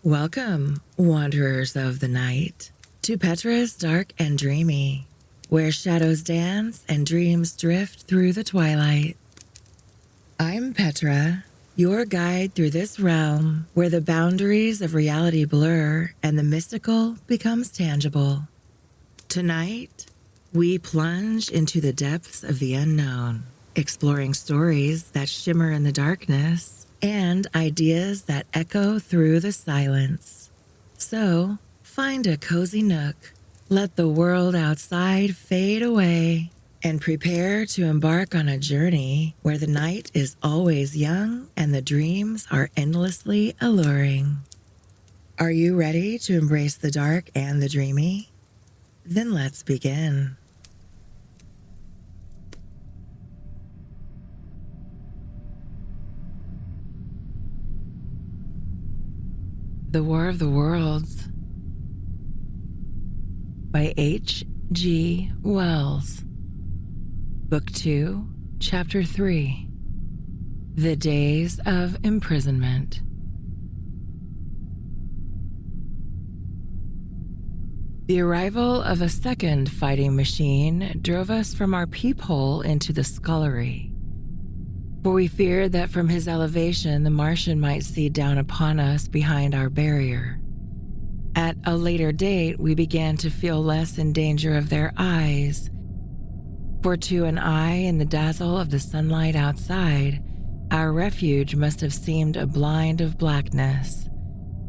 Welcome, wanderers of the night, to Petra's Dark and Dreamy, where shadows dance and dreams drift through the twilight. I'm Petra, your guide through this realm where the boundaries of reality blur and the mystical becomes tangible. Tonight, we plunge into the depths of the unknown, exploring stories that shimmer in the darkness and ideas that echo through the silence. So, find a cozy nook, let the world outside fade away, and prepare to embark on a journey where the night is always young and the dreams are endlessly alluring. Are you ready to embrace the dark and the dreamy? Then let's begin. The War of the Worlds by H.G. Wells. Book 2, Chapter 3. The Days of Imprisonment. The arrival of a second fighting machine drove us from our peephole into the scullery, for we feared that from his elevation the Martian might see down upon us behind our barrier. At a later date, we began to feel less in danger of their eyes, for to an eye in the dazzle of the sunlight outside, our refuge must have seemed a blind of blackness.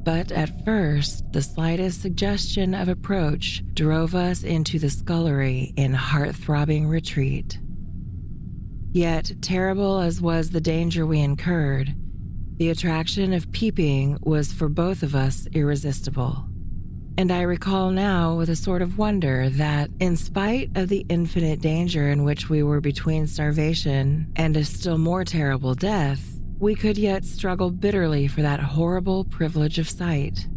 But at first, the slightest suggestion of approach drove us into the scullery in heart-throbbing retreat. Yet, terrible as was the danger we incurred, the attraction of peeping was for both of us irresistible. And I recall now with a sort of wonder that, in spite of the infinite danger in which we were between starvation and a still more terrible death, we could yet struggle bitterly for that horrible privilege of sight.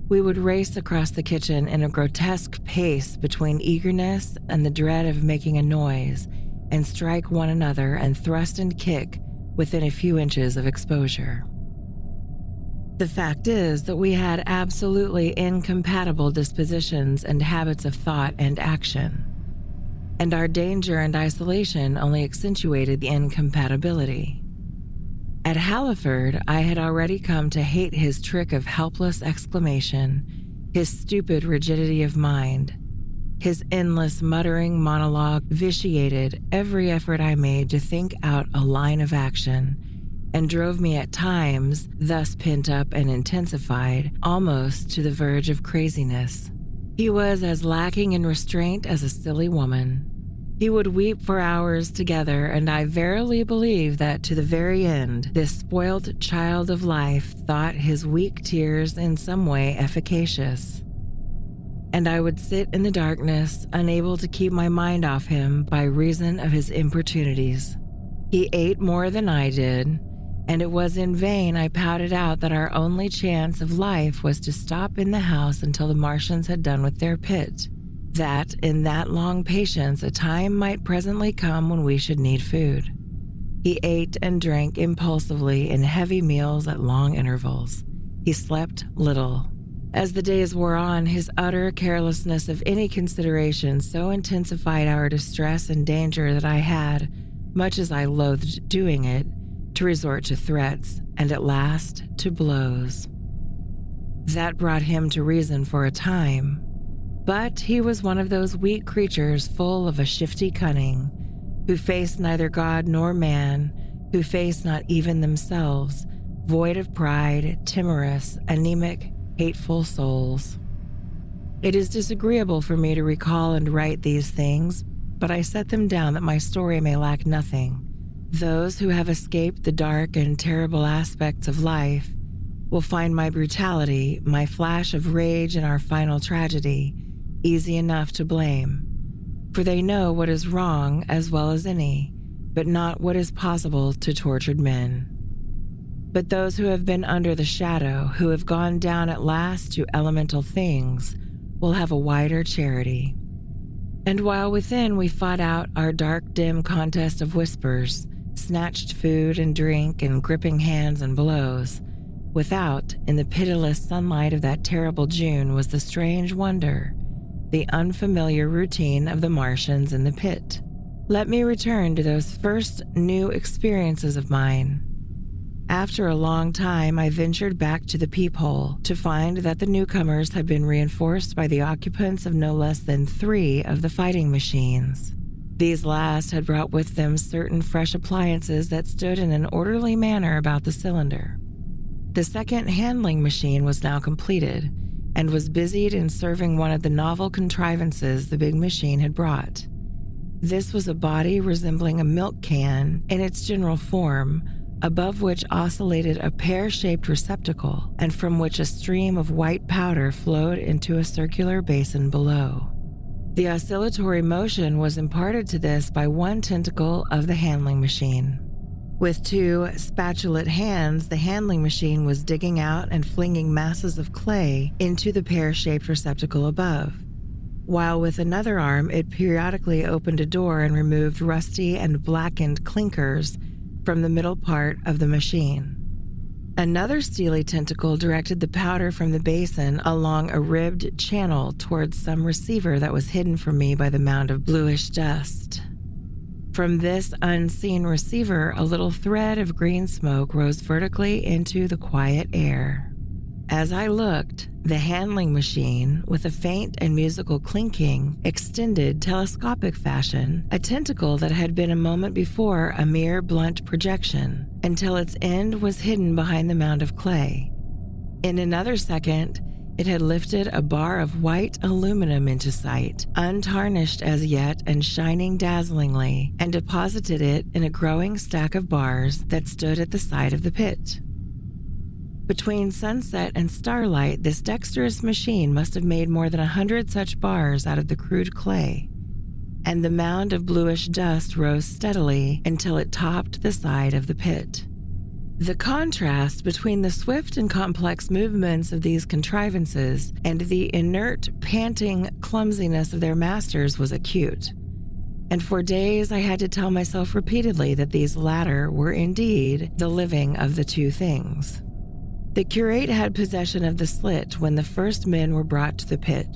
We would race across the kitchen in a grotesque pace between eagerness and the dread of making a noise, and strike one another and thrust and kick within a few inches of exposure. The fact is that we had absolutely incompatible dispositions and habits of thought and action, and our danger and isolation only accentuated the incompatibility. At Halliford, I had already come to hate his trick of helpless exclamation, his stupid rigidity of mind. His endless muttering monologue vitiated every effort I made to think out a line of action, and drove me at times, thus pent up and intensified, almost to the verge of craziness. He was as lacking in restraint as a silly woman. He would weep for hours together, and I verily believe that to the very end, this spoilt child of life thought his weak tears in some way efficacious. And I would sit in the darkness, unable to keep my mind off him by reason of his importunities. He ate more than I did, and it was in vain I pouted out that our only chance of life was to stop in the house until the Martians had done with their pit, that in that long patience a time might presently come when we should need food. He ate and drank impulsively in heavy meals at long intervals. He slept little. As the days wore on, his utter carelessness of any consideration so intensified our distress and danger that I had, much as I loathed doing it, to resort to threats and at last to blows. That brought him to reason for a time, but he was one of those weak creatures full of a shifty cunning, who face neither God nor man, who face not even themselves, void of pride, timorous, anemic, hateful souls. It is disagreeable for me to recall and write these things, but I set them down that my story may lack nothing. Those who have escaped the dark and terrible aspects of life will find my brutality, my flash of rage in our final tragedy, easy enough to blame, for they know what is wrong as well as any, but not what is possible to tortured men. But those who have been under the shadow, who have gone down at last to elemental things, will have a wider charity. And while within we fought out our dark, dim contest of whispers, snatched food and drink and gripping hands and blows, Without, in the pitiless sunlight of that terrible June, was the strange wonder, the unfamiliar routine of the Martians in the pit. Let me return to those first new experiences of mine. After a long time, I ventured back to the peephole to find that the newcomers had been reinforced by the occupants of no less than 3 of the fighting machines. These last had brought with them certain fresh appliances that stood in an orderly manner about the cylinder. The second handling machine was now completed and was busied in serving one of the novel contrivances the big machine had brought. This was a body resembling a milk can in its general form, above which oscillated a pear-shaped receptacle and from which a stream of white powder flowed into a circular basin below. The oscillatory motion was imparted to this by one tentacle of the handling machine. With 2 spatulate hands, the handling machine was digging out and flinging masses of clay into the pear-shaped receptacle above, while with another arm it periodically opened a door and removed rusty and blackened clinkers from the middle part of the machine. Another steely tentacle directed the powder from the basin along a ribbed channel towards some receiver that was hidden from me by the mound of bluish dust. From this unseen receiver, a little thread of green smoke rose vertically into the quiet air. As I looked, the handling machine, with a faint and musical clinking, extended telescopic fashion, a tentacle that had been a moment before a mere blunt projection, until its end was hidden behind the mound of clay. In another second, it had lifted a bar of white aluminum into sight, untarnished as yet and shining dazzlingly, and deposited it in a growing stack of bars that stood at the side of the pit. Between sunset and starlight, this dexterous machine must have made more than 100 such bars out of the crude clay, and the mound of bluish dust rose steadily until it topped the side of the pit. The contrast between the swift and complex movements of these contrivances and the inert, panting clumsiness of their masters was acute, and for days I had to tell myself repeatedly that these latter were indeed the living of the 2 things. The curate had possession of the slit when the first men were brought to the pit.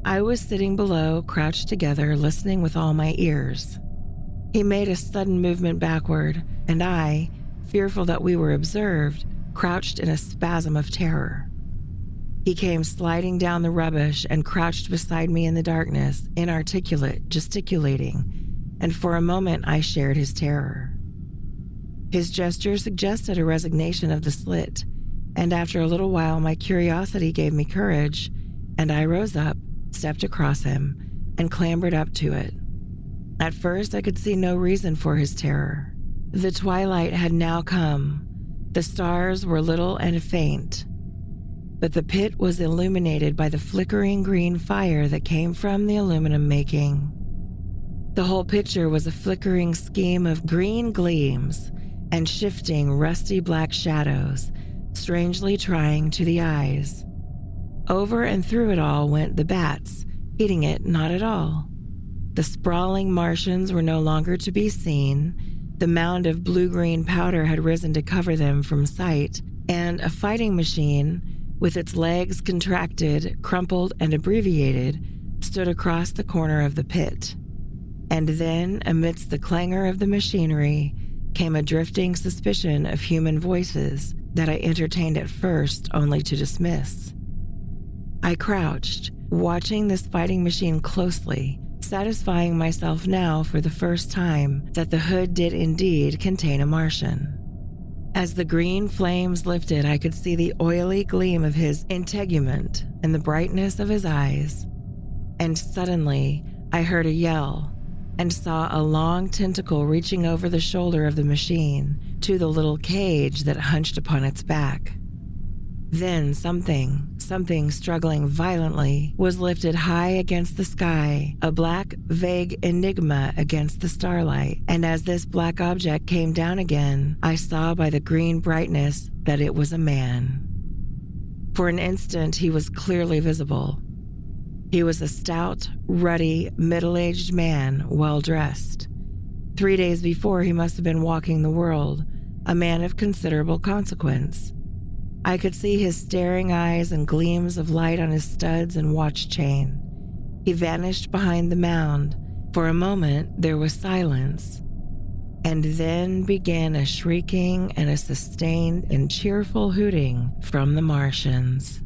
I was sitting below, crouched together, listening with all my ears. He made a sudden movement backward, and I, fearful that we were observed, crouched in a spasm of terror. He came sliding down the rubbish and crouched beside me in the darkness, inarticulate, gesticulating, and for a moment I shared his terror. His gesture suggested a resignation of the slit, and after a little while my curiosity gave me courage, and I rose up, stepped across him, and clambered up to it. At first I could see no reason for his terror. The twilight had now come. The stars were little and faint, but the pit was illuminated by the flickering green fire that came from the aluminum making. The whole picture was a flickering scheme of green gleams and shifting rusty black shadows, strangely trying to the eyes. Over and through it all went the bats, heeding it not at all. The sprawling Martians were no longer to be seen. The mound of blue-green powder had risen to cover them from sight, and a fighting machine, with its legs contracted, crumpled, and abbreviated, stood across the corner of the pit. And then, amidst the clangor of the machinery, came a drifting suspicion of human voices that I entertained at first only to dismiss. I crouched, watching this fighting machine closely, satisfying myself now for the first time that the hood did indeed contain a Martian. As the green flames lifted, I could see the oily gleam of his integument and the brightness of his eyes. And suddenly, I heard a yell and saw a long tentacle reaching over the shoulder of the machine to the little cage that hunched upon its back. Then something struggling violently was lifted high against the sky, a black, vague enigma against the starlight, and as this black object came down again, I saw by the green brightness that it was a man. For an instant, he was clearly visible. He was a stout, ruddy, middle-aged man, well-dressed. 3 days before, he must have been walking the world, a man of considerable consequence. I could see his staring eyes and gleams of light on his studs and watch chain. He vanished behind the mound. For a moment, there was silence. And then began a shrieking and a sustained and cheerful hooting from the Martians.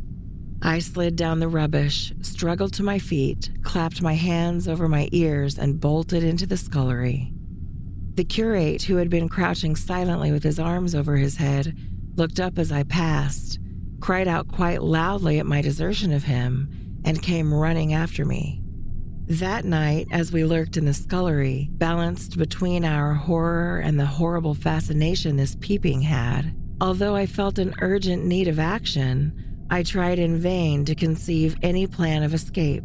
I slid down the rubbish, struggled to my feet, clapped my hands over my ears, and bolted into the scullery. The curate, who had been crouching silently with his arms over his head, looked up as I passed, cried out quite loudly at my desertion of him, and came running after me. That night, as we lurked in the scullery, balanced between our horror and the horrible fascination this peeping had, although I felt an urgent need of action, I tried in vain to conceive any plan of escape.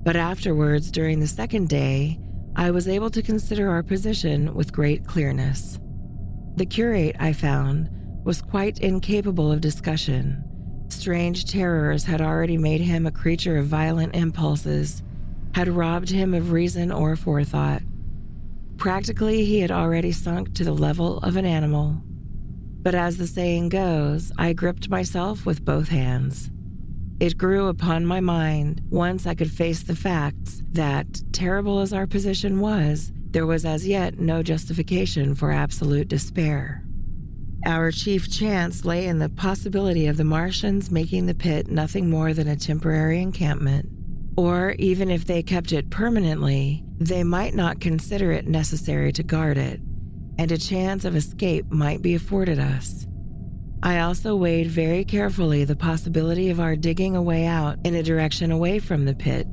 But afterwards, during the second day, I was able to consider our position with great clearness. The curate, I found, was quite incapable of discussion. Strange terrors had already made him a creature of violent impulses, had robbed him of reason or forethought. Practically, he had already sunk to the level of an animal. But as the saying goes, I gripped myself with both hands. It grew upon my mind, once I could face the facts, that, terrible as our position was, there was as yet no justification for absolute despair. Our chief chance lay in the possibility of the Martians making the pit nothing more than a temporary encampment. Or even if they kept it permanently, they might not consider it necessary to guard it, and a chance of escape might be afforded us. I also weighed very carefully the possibility of our digging a way out in a direction away from the pit,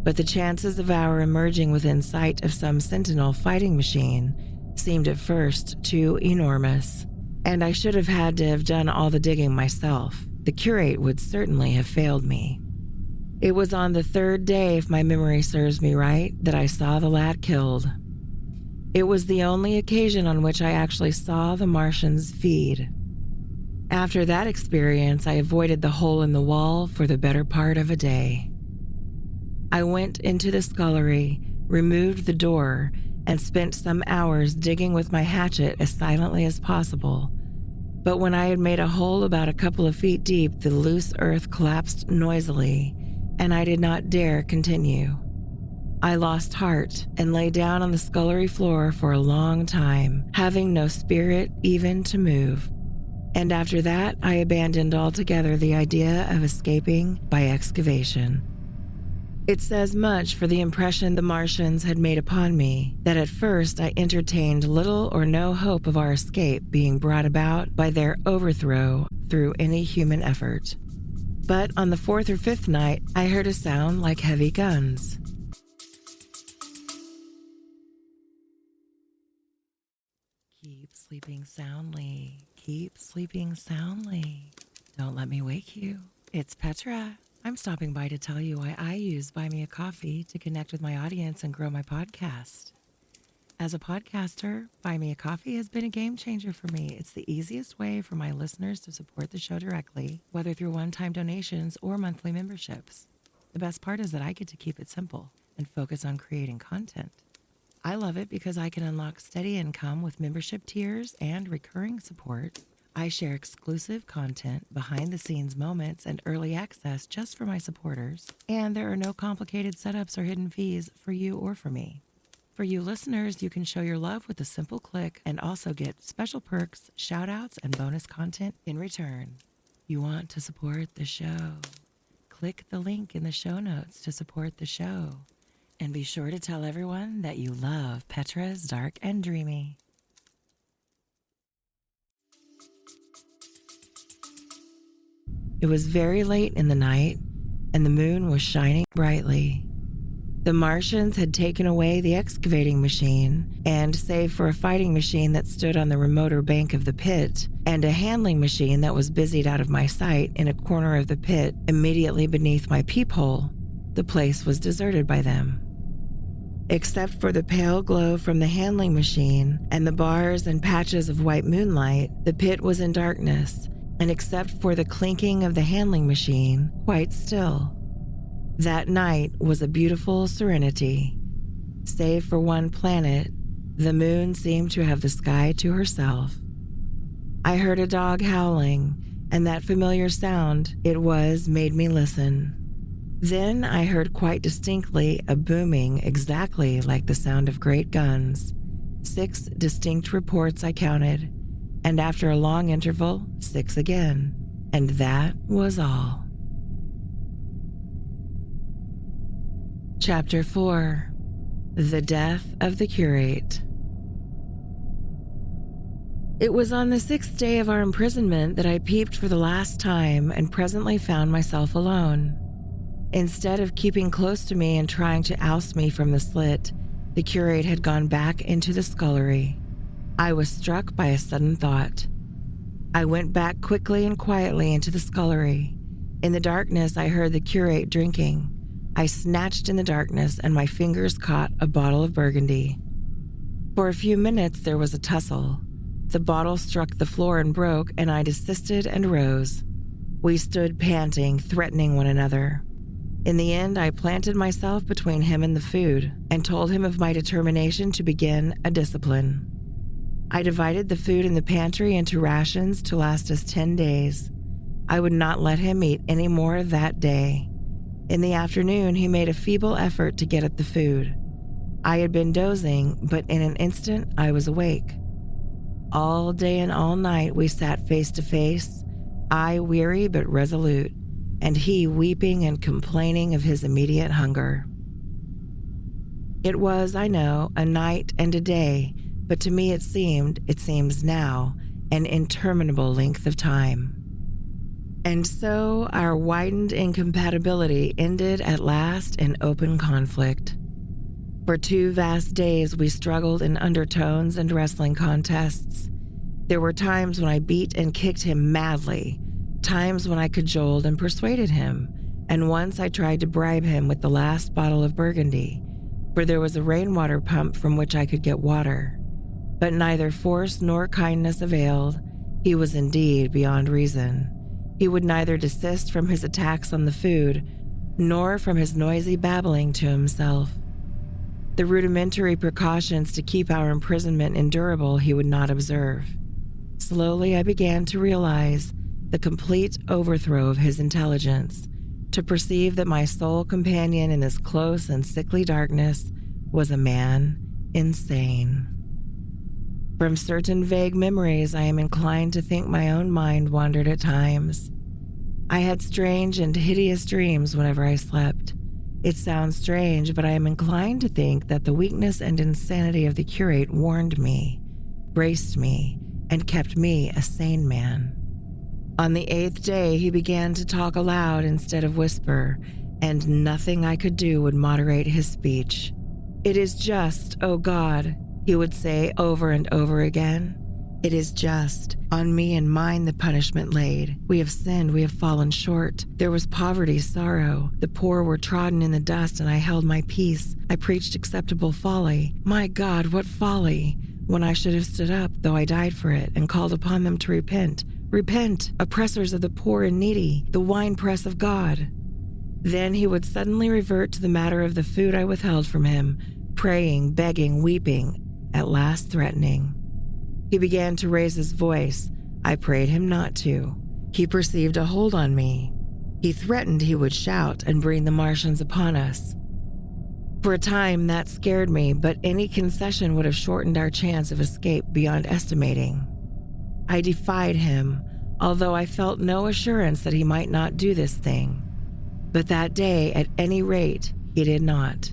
but the chances of our emerging within sight of some sentinel fighting machine seemed at first too enormous, and I should have had to have done all the digging myself. The curate would certainly have failed me. It was on the third day, if my memory serves me right, that I saw the lad killed. It was the only occasion on which I actually saw the Martians feed. After that experience, I avoided the hole in the wall for the better part of a day. I went into the scullery, removed the door, and spent some hours digging with my hatchet as silently as possible. But when I had made a hole about a couple of feet deep, the loose earth collapsed noisily, and I did not dare continue. I lost heart and lay down on the scullery floor for a long time, having no spirit even to move. And after that, I abandoned altogether the idea of escaping by excavation. It says much for the impression the Martians had made upon me that at first I entertained little or no hope of our escape being brought about by their overthrow through any human effort. But on the fourth or fifth night, I heard a sound like heavy guns. Keep sleeping soundly. Keep sleeping soundly. Don't let me wake you. It's Petra. I'm stopping by to tell you why I use Buy Me a Coffee to connect with my audience and grow my podcast. As a podcaster, Buy Me a Coffee has been a game changer for me. It's the easiest way for my listeners to support the show directly, whether through one-time donations or monthly memberships. The best part is that I get to keep it simple and focus on creating content. I love it because I can unlock steady income with membership tiers and recurring support. I share exclusive content, behind-the-scenes moments, and early access just for my supporters, and there are no complicated setups or hidden fees for you or for me. For you listeners, you can show your love with a simple click and also get special perks, shout-outs, and bonus content in return. You want to support the show? Click the link in the show notes to support the show. And be sure to tell everyone that you love Petra's Dark and Dreamy. It was very late in the night, and the moon was shining brightly. The Martians had taken away the excavating machine, and save for a fighting machine that stood on the remoter bank of the pit, and a handling machine that was busied out of my sight in a corner of the pit immediately beneath my peephole, the place was deserted by them. Except for the pale glow from the handling machine and the bars and patches of white moonlight, the pit was in darkness, and except for the clinking of the handling machine, quite still. That night was a beautiful serenity. Save for one planet, the moon seemed to have the sky to herself. I heard a dog howling, and that familiar sound it was made me listen. Then I heard quite distinctly a booming exactly like the sound of great guns. 6 distinct reports I counted, and after a long interval, 6 again, and that was all. Chapter 4. The Death of the Curate. It was on the 6th day of our imprisonment that I peeped for the last time and presently found myself alone. Instead of keeping close to me and trying to oust me from the slit, the curate had gone back into the scullery. I was struck by a sudden thought. I went back quickly and quietly into the scullery. In the darkness, I heard the curate drinking. I snatched in the darkness and my fingers caught a bottle of Burgundy. For a few minutes, there was a tussle. The bottle struck the floor and broke, and I desisted and rose. We stood panting, threatening one another. In the end, I planted myself between him and the food and told him of my determination to begin a discipline. I divided the food in the pantry into rations to last us 10 days. I would not let him eat any more that day. In the afternoon, he made a feeble effort to get at the food. I had been dozing, but in an instant, I was awake. All day and all night, we sat face to face, I weary but resolute, and he weeping and complaining of his immediate hunger. It was, I know, a night and a day, but to me it seems now, an interminable length of time. And so our widened incompatibility ended at last in open conflict. For 2 vast days we struggled in undertones and wrestling contests. There were times when I beat and kicked him madly, times when I cajoled and persuaded him, and once I tried to bribe him with the last bottle of Burgundy, for there was a rainwater pump from which I could get water. But neither force nor kindness availed. He was indeed beyond reason. He would neither desist from his attacks on the food, nor from his noisy babbling to himself. The rudimentary precautions to keep our imprisonment endurable he would not observe. Slowly I began to realize the complete overthrow of his intelligence, to perceive that my sole companion in this close and sickly darkness was a man insane. From certain vague memories, I am inclined to think my own mind wandered at times. I had strange and hideous dreams whenever I slept. It sounds strange, but I am inclined to think that the weakness and insanity of the curate warned me, braced me, and kept me a sane man. On the 8th day, he began to talk aloud instead of whisper, and nothing I could do would moderate his speech. "It is just, O God," he would say over and over again. "It is just. On me and mine the punishment laid. We have sinned, we have fallen short. There was poverty, sorrow. The poor were trodden in the dust, and I held my peace. I preached acceptable folly. My God, what folly! When I should have stood up, though I died for it, and called upon them to repent. Repent, oppressors of the poor and needy, the winepress of God." Then he would suddenly revert to the matter of the food I withheld from him, praying, begging, weeping, at last threatening. He began to raise his voice. I prayed him not to. He perceived a hold on me. He threatened he would shout and bring the Martians upon us. For a time that scared me, but any concession would have shortened our chance of escape beyond estimating. I defied him, although I felt no assurance that he might not do this thing. But that day, at any rate, he did not.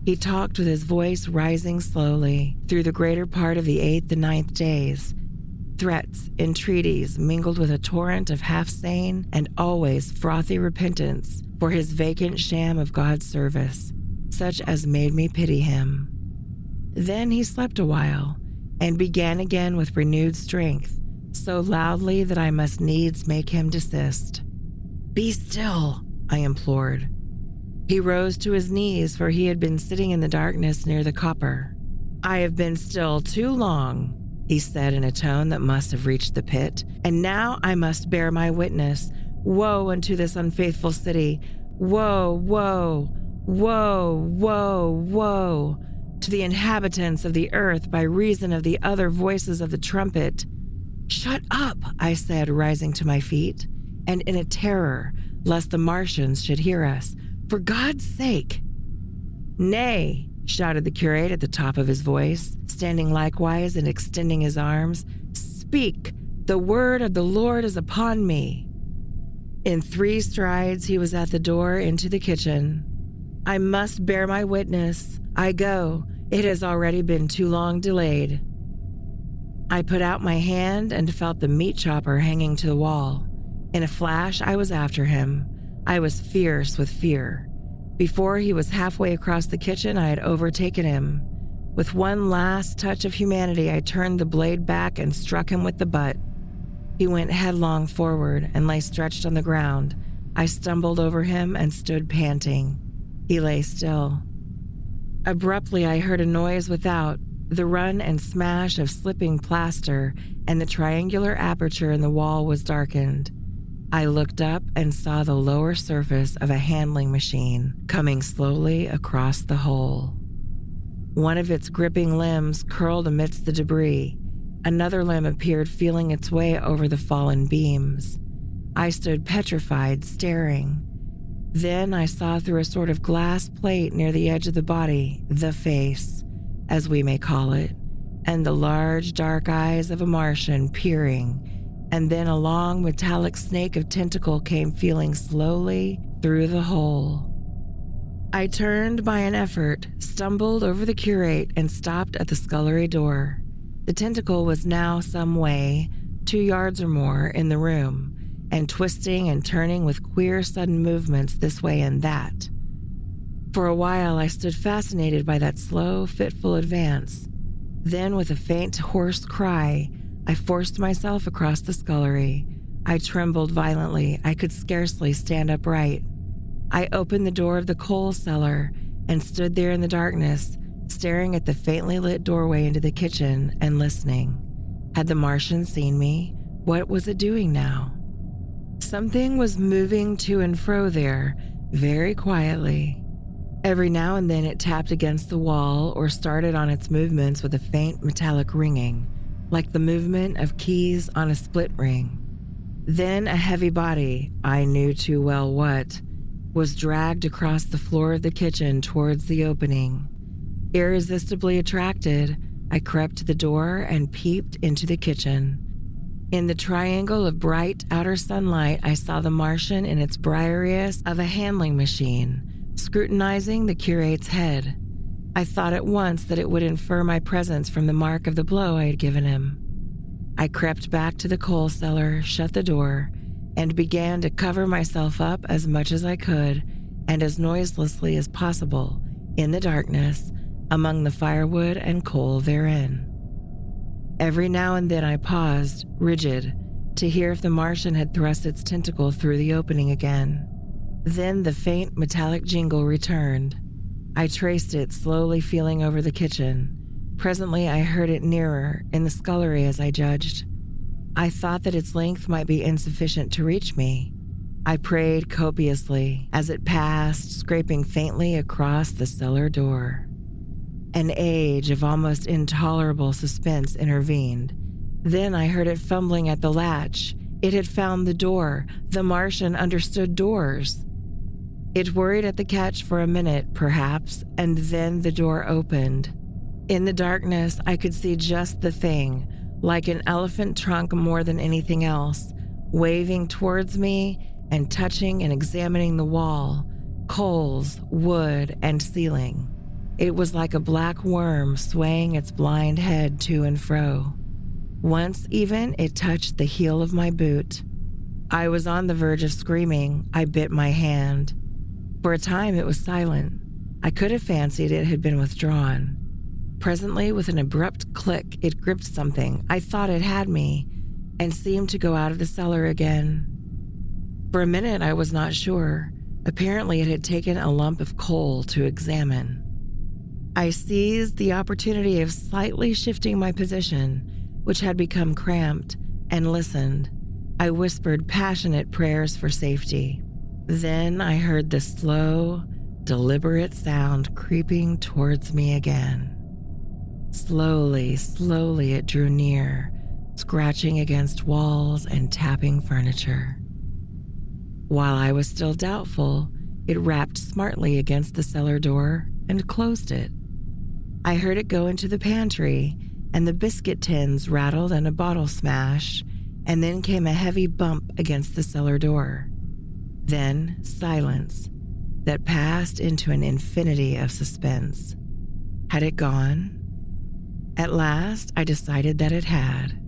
He talked with his voice rising slowly through the greater part of the 8th and 9th days. Threats, entreaties mingled with a torrent of half-sane and always frothy repentance for his vacant sham of God's service, such as made me pity him. Then he slept a while and began again with renewed strength, so loudly that I must needs make him desist. "Be still," I implored. He rose to his knees, for he had been sitting in the darkness near the copper. "I have been still too long," he said in a tone that must have reached the pit, "and now I must bear my witness. Woe unto this unfaithful city! Woe, woe, woe, woe, woe to the inhabitants of the earth by reason of the other voices of the trumpet. "Shut up," I said, rising to my feet, and in a terror lest the Martians should hear us. "For God's sake." "Nay," shouted the curate at the top of his voice, standing likewise and extending his arms. "Speak, the word of the Lord is upon me." In 3 strides he was at the door into the kitchen. "I must bear my witness. I go. It has already been too long delayed." I put out my hand and felt the meat chopper hanging to the wall. In a flash, I was after him. I was fierce with fear. Before he was halfway across the kitchen, I had overtaken him. With one last touch of humanity, I turned the blade back and struck him with the butt. He went headlong forward and lay stretched on the ground. I stumbled over him and stood panting. He lay still. Abruptly, I heard a noise without, the run and smash of slipping plaster, and the triangular aperture in the wall was darkened. I looked up and saw the lower surface of a handling machine coming slowly across the hole. One of its gripping limbs curled amidst the debris. Another limb appeared, feeling its way over the fallen beams. I stood petrified, staring. Then I saw through a sort of glass plate near the edge of the body, the face, as we may call it, and the large dark eyes of a Martian peering, and then a long metallic snake of tentacle came feeling slowly through the hole. I turned by an effort, stumbled over the curate, and stopped at the scullery door. The tentacle was now some way, 2 yards or more, in the room, and twisting and turning with queer sudden movements this way and that. For a while I stood fascinated by that slow, fitful advance. Then, with a faint, hoarse cry, I forced myself across the scullery. I trembled violently. I could scarcely stand upright. I opened the door of the coal cellar and stood there in the darkness, staring at the faintly lit doorway into the kitchen and listening. Had the Martian seen me? What was it doing now? Something was moving to and fro there, very quietly. Every now and then it tapped against the wall or started on its movements with a faint metallic ringing, like the movement of keys on a split ring. Then a heavy body, I knew too well what, was dragged across the floor of the kitchen towards the opening. Irresistibly attracted, I crept to the door and peeped into the kitchen. In the triangle of bright outer sunlight, I saw the Martian in its briariest of a handling machine, scrutinizing the curate's head. I thought at once that it would infer my presence from the mark of the blow I had given him. I crept back to the coal cellar, shut the door, and began to cover myself up as much as I could and as noiselessly as possible in the darkness among the firewood and coal therein. Every now and then I paused, rigid, to hear if the Martian had thrust its tentacle through the opening again. Then the faint metallic jingle returned. I traced it, slowly feeling over the kitchen. Presently I heard it nearer, in the scullery as I judged. I thought that its length might be insufficient to reach me. I prayed copiously as it passed, scraping faintly across the cellar door. An age of almost intolerable suspense intervened. Then I heard it fumbling at the latch. It had found the door. The Martian understood doors. It worried at the catch for a minute, perhaps, and then the door opened. In the darkness, I could see just the thing, like an elephant trunk more than anything else, waving towards me and touching and examining the wall, coals, wood, and ceiling. It was like a black worm swaying its blind head to and fro. Once even, it touched the heel of my boot. I was on the verge of screaming. I bit my hand. For a time, it was silent. I could have fancied it had been withdrawn. Presently, with an abrupt click, it gripped something. I thought it had me, and seemed to go out of the cellar again. For a minute, I was not sure. Apparently, it had taken a lump of coal to examine. I seized the opportunity of slightly shifting my position, which had become cramped, and listened. I whispered passionate prayers for safety. Then I heard the slow, deliberate sound creeping towards me again. Slowly, slowly it drew near, scratching against walls and tapping furniture. While I was still doubtful, it rapped smartly against the cellar door and closed it. I heard it go into the pantry, and the biscuit tins rattled and a bottle smashed, and then came a heavy bump against the cellar door. Then silence that passed into an infinity of suspense. Had it gone? At last, I decided that it had.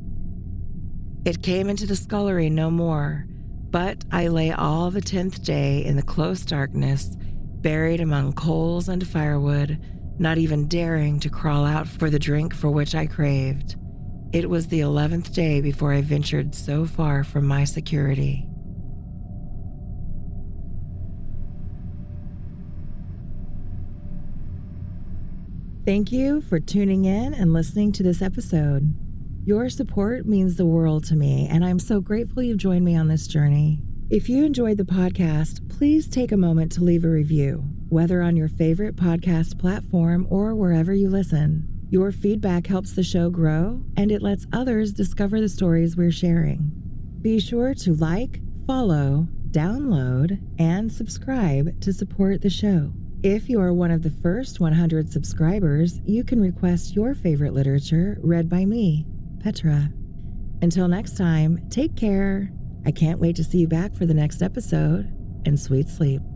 It came into the scullery no more, but I lay all the 10th day in the close darkness, buried among coals and firewood, not even daring to crawl out for the drink for which I craved. It was the 11th day before I ventured so far from my security. Thank you for tuning in and listening to this episode. Your support means the world to me, and I'm so grateful you've joined me on this journey. If you enjoyed the podcast, please take a moment to leave a review, whether on your favorite podcast platform or wherever you listen. Your feedback helps the show grow, and it lets others discover the stories we're sharing. Be sure to like, follow, download, and subscribe to support the show. If you are one of the first 100 subscribers, you can request your favorite literature read by me, Petra. Until next time, take care. I can't wait to see you back for the next episode, and sweet sleep.